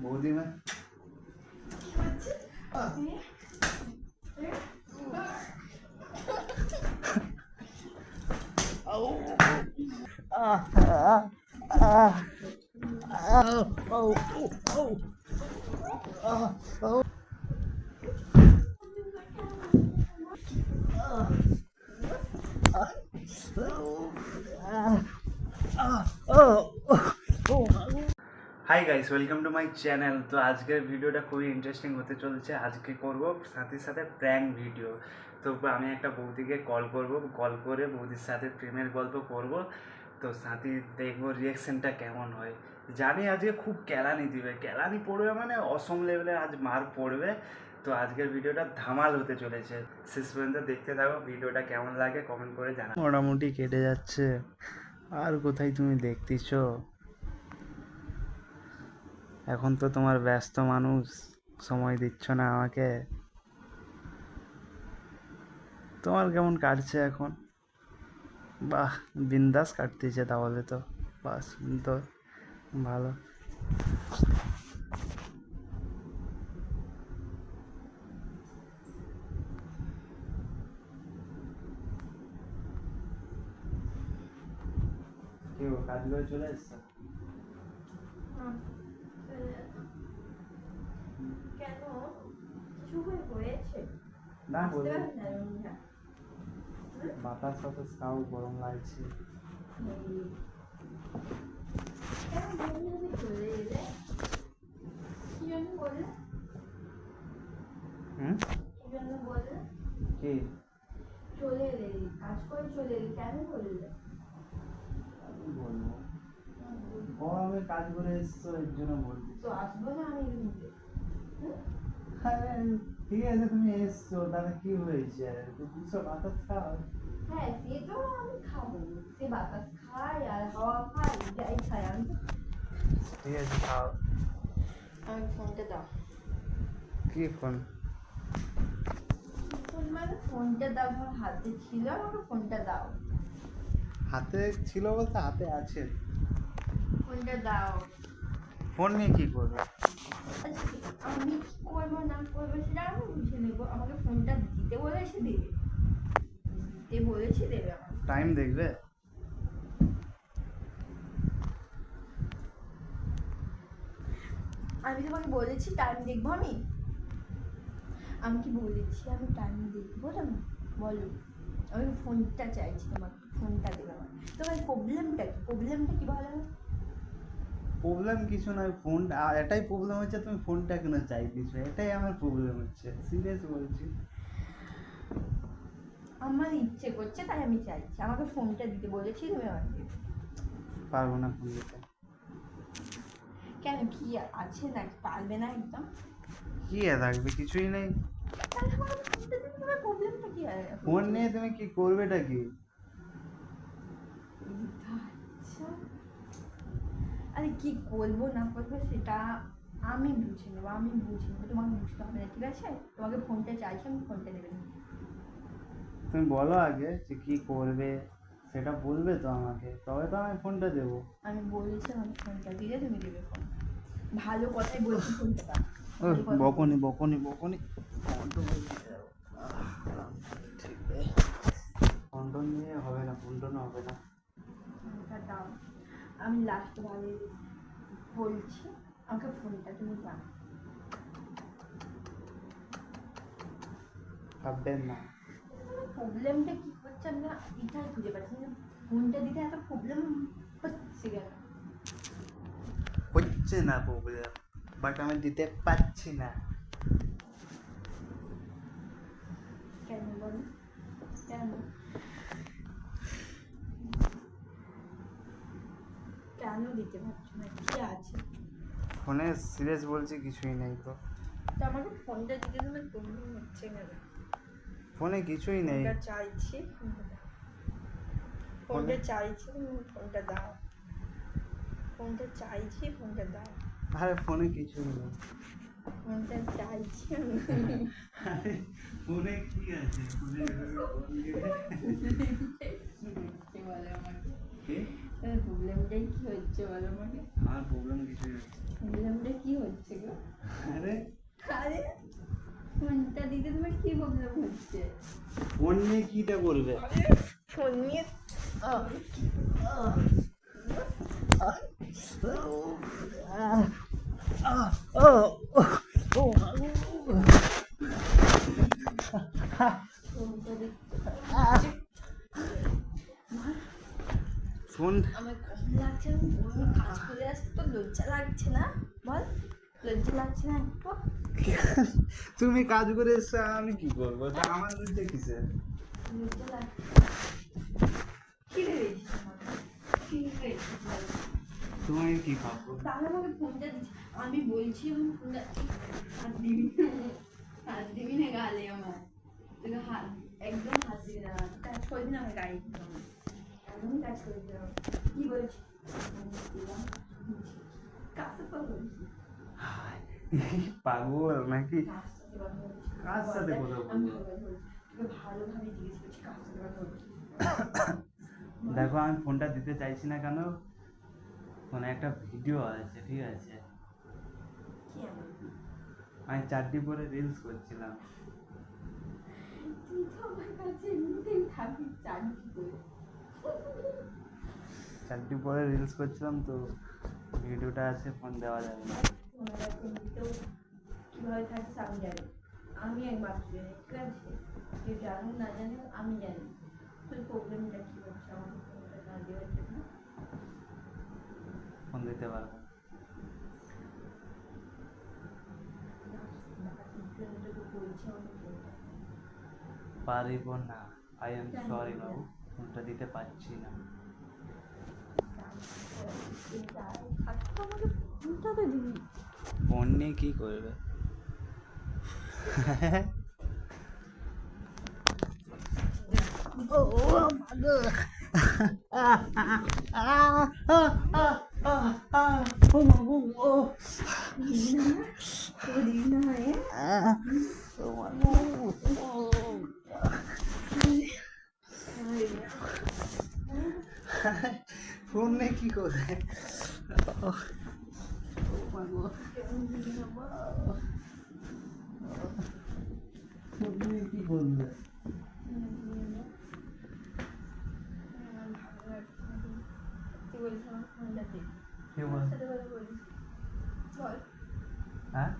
বৌদিমা hi guys, welcome to my channel. তো আজকের ভিডিওটা খুবই ইন্টারেস্টিং হতে চলেছে। আজকে করব সাথীর সাথে প্র্যাঙ্ক ভিডিও। তো আমি একটা বৌদিকে কল করে বৌদির সাথে প্রেমের গল্প করব। তো সাথী দেখবো রিয়াকশানটা কেমন হয়। জানি আজকে খুব কেলানি দিবে, কেলানি পড়বে মানে অসম লেভেলের আজ মার পড়বে। তো আজকের ভিডিওটা ধামাল হতে চলেছে, শেষ পর্যন্ত দেখতে থাকো। ভিডিওটা কেমন লাগে কমেন্ট করে জানাও। মোটামুটি কেটে যাচ্ছে, আর কোথায় তুমি দেখতেছো? এখন তো তোমার ব্যস্ত মানুষ, সময় দিচ্ছ না আমাকে। তোমার কেমন কাটছে এখন? বাহ, বিন্দাস কাটতেছে তাহলে তো। বাস, তো ভালো। কেউ কাজ করে চলে এসছো? কেন? কিছু হয়েছে? না বলে বাতাস ফাতাস খাও, গরম লাগছে। কি চলে এলে? কাজ করে চলে এলি, কেন বললে? বলবো গরমে কাজ করে এসছো, এর জন্য বলছি। তো আসবো না আমি রুমে? ঠিক আছে, তুমি এসছো, তাহলে কি হয়েছে? দুশো বাতাস খাও। হ্যাঁ, সে তো আমি খাবো, সে বাতাস খাই আর হাওয়া খাই, যাই খাই আমি। ঠিক আছে, খাও। আমি ফোনটা দাও। কি ফোন? ফোন মানে ফোনটা দাও, আমার হাতে ছিল, আমাকে ফোনটা দাও। হাতে ছিল বলতে হাতে আছে। ফোনটা দাও। ফোন নিয়ে কি করবে? আমি কি করবো না করবো সেটা আমি বুঝে নেবো। আমাকে ফোনটা দিতে বলেছে, দেবে। দিতে বলেছে, দেবে। আমার টাইম দেখবে? আমি তোমাকে বলেছি টাইম দেখবো? আমি কি বলেছি আমি টাইম দেখবো না? বলো। আমি ফোনটা চাইছি, তোমাকে ফোনটা দেবে আমার। তোমার প্রবলেমটা কি ভালো? প্রবলেম কিছু নয়, ফোন এটাই প্রবলেম হচ্ছে, তুমি ফোনটা কেন চাইতেছো, এটাই আমার প্রবলেম হচ্ছে, সিরিয়াস বলছি। আমার ইচ্ছে করছে তাই আমি চাইছি, আমাকে ফোনটা দিতে বলেছি, তুমি আমাকে দেবে। পারবো না ফোন দিতে। কেন, কি আছে নাকি? পারবে না একদম? কি থাকবে? কিছুই নেই। তাহলে আমাকে ফোনটা দিতে, তোমার প্রবলেমটা কি? ফোন নিয়ে তুমি কি করবেটা কি? আচ্ছা, আরে কি করবো না করবো সেটা আমি বুঝে নেবো, তোমাকে বুঝতে হবে না, ঠিক আছে? তোমাকে ফোনটা চাইছি, আমি ফোনটা দেবে না। তুমি বলো আগে যে কি করবে, সেটা বলবে তো আমাকে, তবে তো আমি ফোনটা দেবো। আমি বলেছি আমাকে ফোনটা দিলে তুমি দেবে ফোন। ভালো কথাই বলছি, ফোনটা দাও। বকনি ঠিক আছে, ফোনটোন নিয়ে হবে না, ফোনটোন হবে না। ফোনটা দাও। আমি লাস্ট ভাবে বলছি, আমাকে ফোনটা তুমি দাও। ভাববেন না। প্রবলেমটা কি হচ্ছে আমি না এটাই খুঁজে পাচ্ছি না, ফোনটা দিতে এত প্রবলেম হচ্ছে কেন? হচ্ছে না প্রবলেম, বাট আমি দিতে পারছি না। কেন বলো? কেন কেন দিতে পারছো না? কি আছে ফোনে? সিরিয়াস বলছি, কিছুই নেই তো। তো আমাকে ফোনটা দিতে তোমার প্রবলেম হচ্ছে কেন? ফোনে কিছুই নেই। ফোনটা চাইছি, ফোনটা চাইছি, ফোনটা দাও। ফোনটা চাইছি, ফোনটা দাও। আরে ফোনে কিছুই নেই। ফোনটা চাইছি। আরে ফোনে কি আছে? ফোনে বলো আমাকে, কি প্রবলেমটাই কি হচ্ছে বলো আমাকে। আমার প্রবলেম কিছুই হচ্ছে। প্রবলেমটা কি হচ্ছে আরে আরে ফোনটা দিতে তোমার কি প্রবলেম হচ্ছে? ফোন নিয়ে কিটা করবে? ফোন নিয়ে ফোন আমার কম লাগছে, আমি বলবো কাজ করে আসতে তো লজ্জা লাগছে না? বল, লজ্জা লাগছে না একটু? তুমি কাজ করে এসছো, আমি কি করবো? তা আমার লজ্জা কিসে? লজ্জা লাগছে। কি ভেবেছিস আমাকে? কি ভেবেছিস বল? তোমাকে কি খাবো? তাহলে আমাকে ফোনটা দিচ্ছি, আমি বলছি আমি ফোনটা হাত দিবি না, হাত দিবি না গালে আমার, তোকে হাত একদম হাত দিবি না, কাজ করবি না আমার গাড়ি একদমই কাজ করবি না। কি বলছিস? কাছে তো বলছি পাগল নাকি? কার সাথে কথা বলছিস? কার সাথে কথা আমি বলবো? তোকে ভালোভাবে জিজ্ঞেস করছি কার সাথে কথা বলছিস? দেখো আমি ফোনটা দিতে চাইছি না কেন, ফোনে একটা ভিডিও আছে, ঠিক আছে? কি আমার? আমি চারটি পরে রিলস করছিলাম। তুই তো আমার কাছে এমনিতেই থাকবি জানি কি করে। চারটি পরে রিলস করছিলাম তো ভিডিওটা আছে, ফোন দেওয়া যাবে না। তোমার কাছে এমনিতেও কিভাবে থাকিস আমি জানি, আমি একমাত্র জানি, ঠিক আছে? কেউ জানো না জানো আমি জানি। তোর প্রবলেমটা কি হচ্ছে আমাকে ফোনটা না দেওয়ার জন্য? ফোন দিতে পারবো না। তোকে বলছি আমাকে ফোনটা পারিব না, আই এম সরি বাবু, ফোনটা দিতে পারছি না। আমাকে ফোনটা তো দিবি। ফোন নিয়ে কি করবে? ফোন নিয়ে কি করবে? ফোন নিয়ে কি করবে? তুই বলছিস আমার ফোনটা দে। কে কার বল? সাথে কথা বলিস? বল, হ্যাঁ?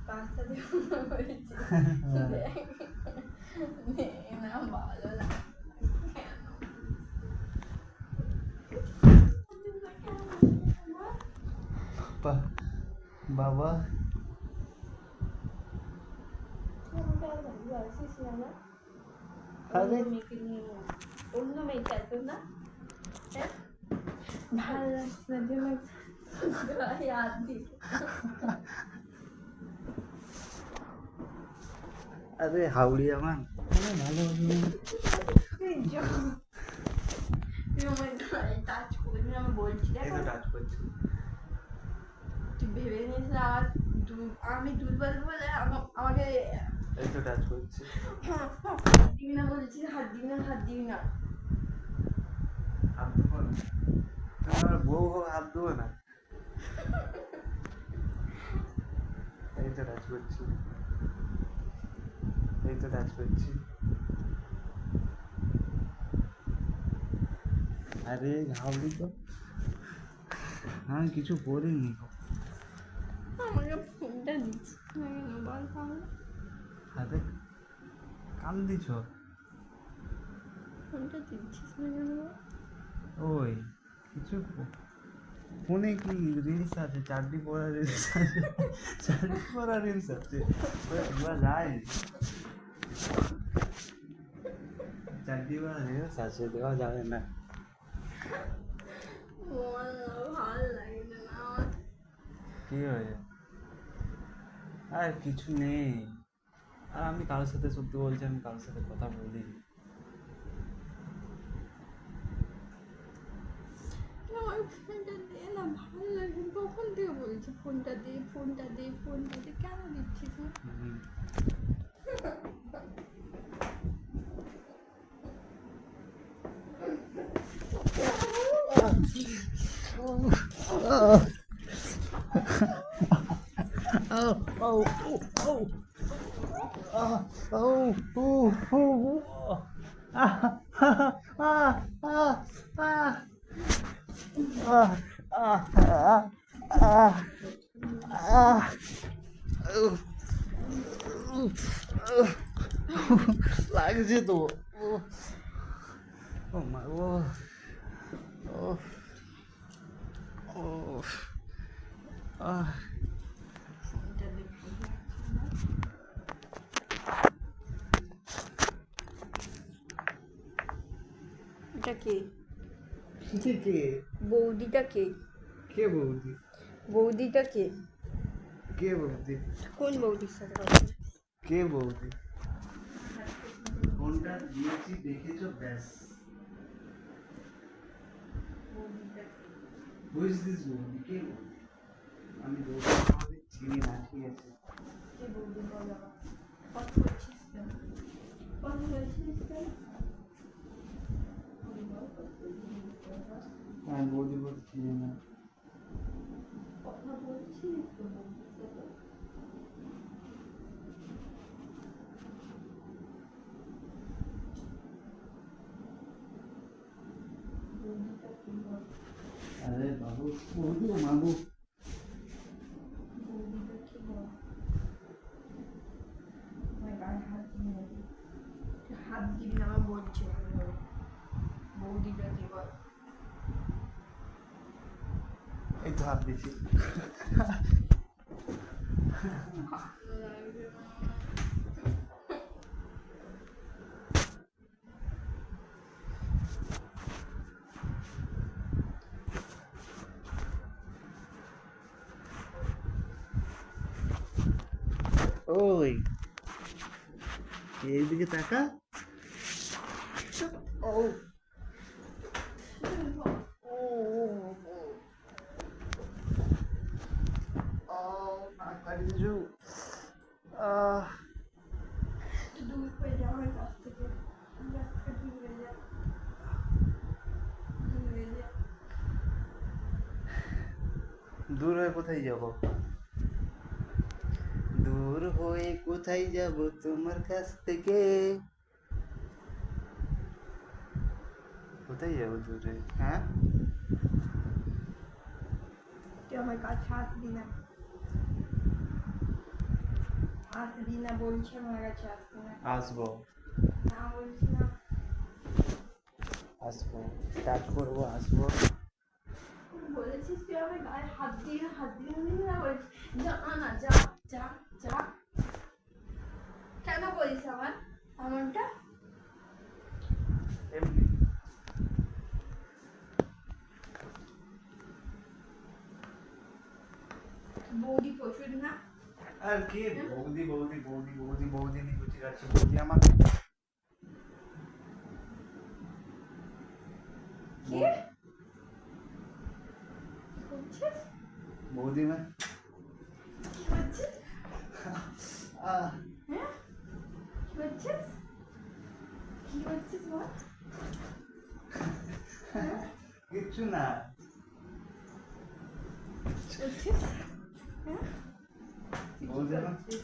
কার সাথে কথা বলছিস? দেখ, নে না, ভালো লাগে বাবা আরে অন্য মেয়েকে আসবে না? হ্যাঁ, ভালো লাগছে না যে গায়ে হাত দিই। আরে হাউড়ি আমার ভালো তুই আমার গায়ে টাচ করবি না, আমি বলছি এই তো দেখ। টাচ করছি। তুই ভেবে নিস না আমার আমি দুর্বল বলে আমাকে এই তো টাচ করছি। হাত দিবি না বলছি, হাত দিবি না, হাত দিবি না। হাত দেবো না? তুমি আমার বউ হো, হাত দেবো না? এই তো টাচ করছি, এই তো টাচ করছি। আরে হাউড়ি তো আমি কিছু করিনি। আমাকে ফোনটা দিচ্ছিস না কেন বল তাহলে? হাতে কান দিছ? ফোনটা দিচ্ছিস না কেন বল? ওই কিছু ফোনে কি রিলস আছে? চারটি পড়া রিলস আছে, চারটি পড়া রিলস আছে, ওরা যায়। চারটি পড়া রিলস আছে, দেওয়া যাবে না। ভালো লাগে না আমার। কি হয়েছে? আর কিছু নেই। আর আমি কারোর সাথে সত্যি বলছি, আমি কারোর সাথে কথা বলি। আমার ফোনটা দে না, ভালো লাগে। কখন থেকে বলছি ফোনটা দে, ফোনটা দে, ফোনটা দে, কেন দিচ্ছিস না? oh, oh, oh, oh, oh, ah, ah, ah, ah, ah, ah, ah, ah, ah, লাগছে তো ও মা ও ও ও আহ এটা কে? কে বৌদিটা কে? কে বৌদি বৌদিটা কে? কে বৌদি কোন বৌদির সাথে কথা? কে বৌদি ফোনটা দিয়েছি দেখেছো ব্যাস বুঝ দিস বৌদি কে বৌদি আমি বৌদি আমাদের চিনি না ঠিক আছে কে বৌদি বল আবার। কথা বলছিস কেন? কথা বলছিস কেন? আমি বৌদি বলতে চিনি না কথা বলছিস তো বৌদির সাথে? বৌদিটা কি বল? আরে বাবু বৌদি ও মাগু বৌদিটা কি বল? আমার গায়ে হাত দিবি না তুই। তুই হাত দিবি না, আমার বলছি বৌদিটা কি বল? এই তো হাত দিয়েছি ওই এইদিকে তাকা ও দূর হয়ে যা আমার কাছ থেকে, দূর হয়ে যা, দূর হয়ে যা। দূর হয়ে কোথায় যাব দূর হয়ে কোথায় যাব তোমার কাছ থেকে কোথায় যাব দূরে হ্যাঁ তুই আমার কাছে আসবি না, আসবি না বলছি, আমার কাছে আসবি না। আসবো না বলছি না। আসবো স্টার্ট করবো আসবো বলেছিস তুই আমার গায়ে হাত দিয়ে না বলছিস? যা না, যা যা যা। কেন বলিস আমার এমনটা? এমনি বৌদি প্রচুর না। আর কি বৌদি বৌদি বৌদি বৌদি বৌদি নিকুচি কাটছে বৌদি আমার কি করছিস? বৌদি মা কি করছিস? আহ হ্যাঁ, কি করছিস? কি করছিস বল? কিচ্ছু না করছিস? হ্যাঁ, বৌদি মা কি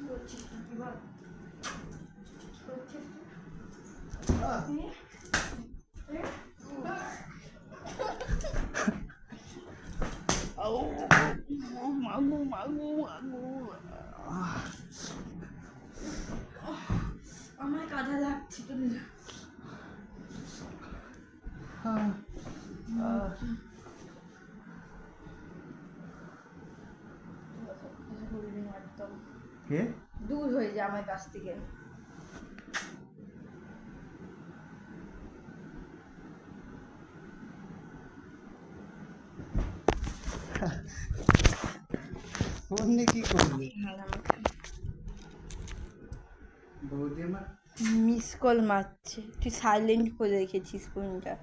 করছিস তুই বল? কি করছিস তুই? আহ, হ্যাঁ? হ্যাঁ? আউ, মাগু মাগু মাগু আমার কাঁধা লাগছে তো। একদম কে দূর হয়ে যা আমার কাছ থেকে। ফোনে কি করবি আমাকে বৌদি আমার মিস কল মারছে, তুই সাইলেন্ট করে রেখেছিস ফোনটা।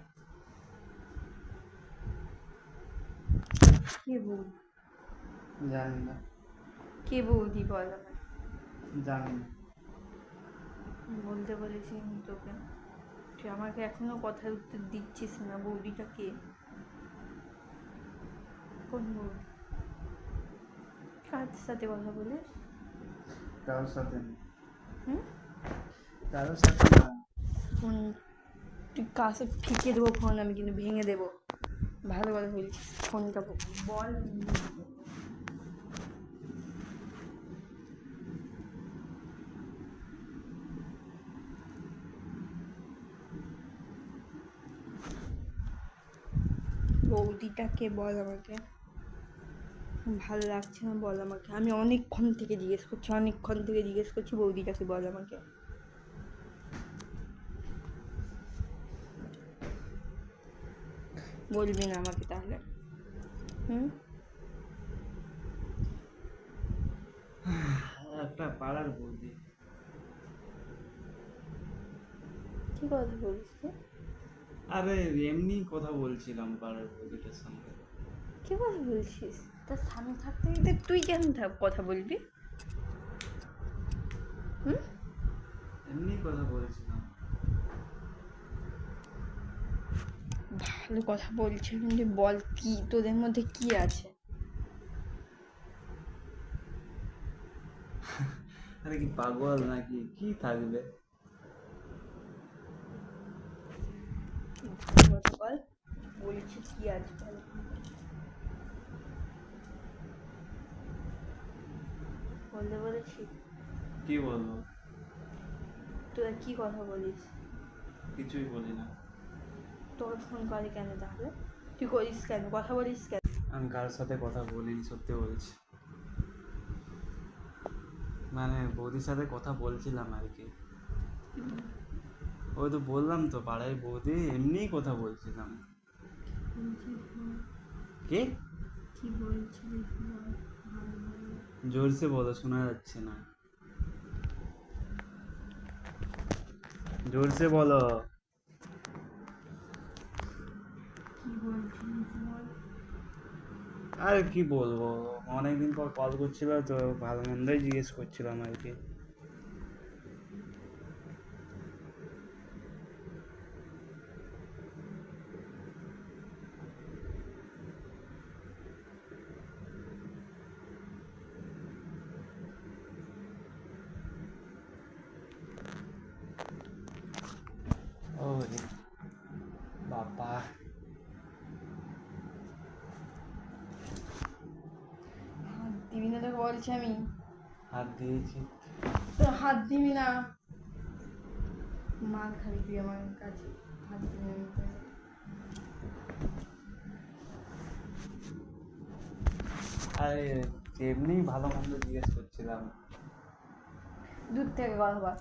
কে বৌদি? জানি না কে বৌদি বল আমায়। জানি না বলতে বলেছি আমি তোকে, তুই আমাকে এখনো কথার উত্তর দিচ্ছিস না। বৌদিটা কে? কোন বৌদি? কার সাথে কথা বলিস? কারোর সাথে না। হুম? কারোর সাথে না। ফোন তুই কাছে ফিকে দেবো ফোন, আমি কিন্তু ভেঙে দেবো। ভালো কথা বলছিস, ফোনটা বল। বৌদিটাকে বল আমাকে, ভালো লাগছে না, বল আমাকে। আমি অনেকক্ষণ থেকে জিজ্ঞেস করছি বৌদিটাকে বল আমাকে। বলবি না আমাকে তাহলে? হুম? একটা পাড়ার বৌদি। কি কথা বলিস তুই? আরে এমনি কথা বলছিলাম পাড়ার বৌদিটার সঙ্গে। কি কথা বলছিস? তার স্বামী থাকতে তুই কেন কথা বলবি? হুম? এমনি কথা বলছিলাম। ভালো কথা বলছি কিন্তু বল, কি তোদের মধ্যে কি আছে? আরে কি পাগল নাকি, কি থাকবে? ভালো কথা বল, বলছি কি আছে বল। বলতে বলেছি? কি বলবো? তোরা কি কথা বলিস? কিছুই বলি না। তোকে ফোন করে কেন তাহলে? তুই করিস কেন, কথা বলিস কেন? আমি কারোর সাথে কথা বলিনি, সত্যি বলছি। মানে বৌদির সাথে কথা বলছিলাম আর কি। ওই তো বললাম তো, পাড়ায় বৌদি, এমনিই কথা বলছিলাম। কে? কি বলছিলিস? জোরসে বলো, শোনা যাচ্ছে না। জোরসে বলো। কি বলছিলিস বল। আর কি বলবো, অনেকদিন পর কল করছিল তো, ভালো মন্দই জিজ্ঞেস করছিলাম আর কি। ওরে বাবা, হাত দিবি না তোকে বলছি আমি। হাত দিয়েছি। তো হাত দিবি না, মার খাবি তুই আমার কাছে। হাত দিবি না আমি তোকে। আরে এমনি ভালো মন্দ জিজ্ঞেস করছিলাম। দূর থেকে কথা বল,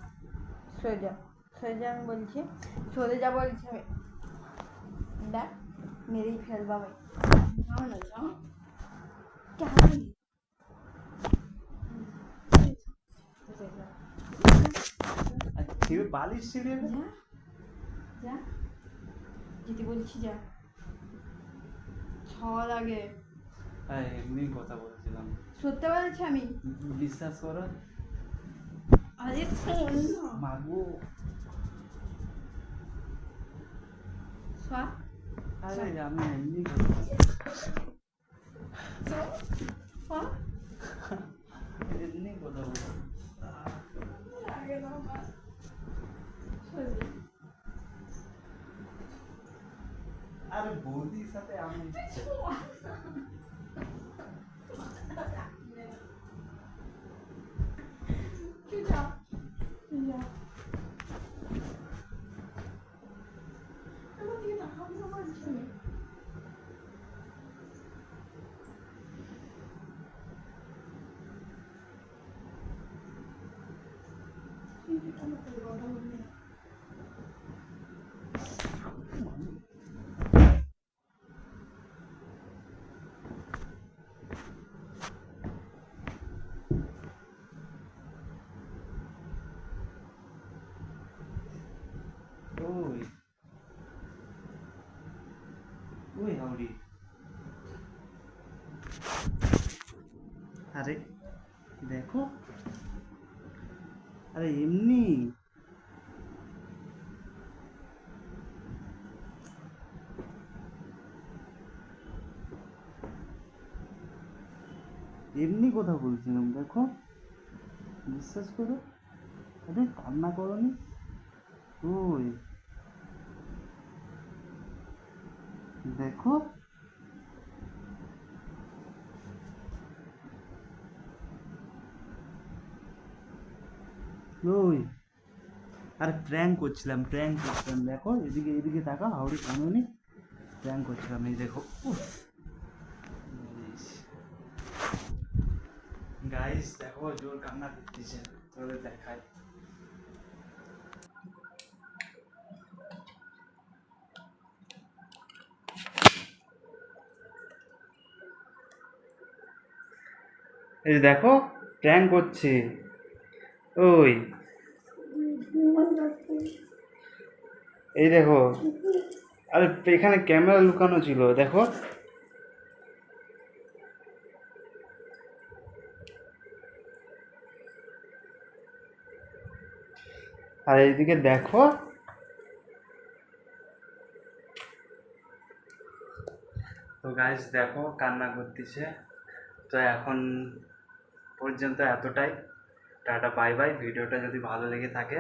সরে যা, সরে যা, আমি বলছি সরে যা বলছি আমি। দেখ মেরেই ফেলবো আমি। যাও না, যাও। কেন? আর ছিঁড়ে বালিশ ছিঁড়ে যা, যা, যেতে বলছি যা। লাগে। হ্যাঁ, এমনি কথা বলছিলাম। সত্যি বলছি আমি। বিশ্বাস করো। আরে শোন না। মাগো। শোয়া। আরে আমি এমনি শোয়া। এমনি কথা বলছি। লাগে না আমার। আরে বৌদির সাথে আমি তুই যা, তুই যা। আমার দিকে তাকাবি না বলছি আমি। তুই যে কোনো কথা বলবি না। ওই ওই হাউড়ি। আরে দেখো, আরে এমনি। এমনি কথা বলছিলাম, দেখো বিশ্বাস করো। আরে কান্না করনি? ওই দেখো, ওই আর প্র্যাঙ্ক করছিলাম, দেখো এদিকে এদিকে তাকাও, হাওড়ি কানুনি প্র্যাঙ্ক করছিলাম, এই দেখো। গাইস দেখো জোর কান্না করতেছে, তোদের দেখায়। এই যে দেখো প্র্যাঙ্ক করছে। ওই এই দেখো, আরে এখানে ক্যামেরা লুকানো ছিল, দেখো। আর এইদিকে দেখো, তো গাইস দেখো কান্না করতেছে। তো এখন পর্যন্ত এতটাই, টাটা বাই বাই। ভিডিওটা যদি ভালো লেগে থাকে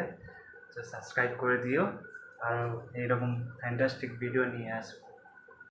তো সাবস্ক্রাইব করে দিও, আর এইরকম ফ্যান্টাস্টিক ভিডিও নিয়ে আসবো।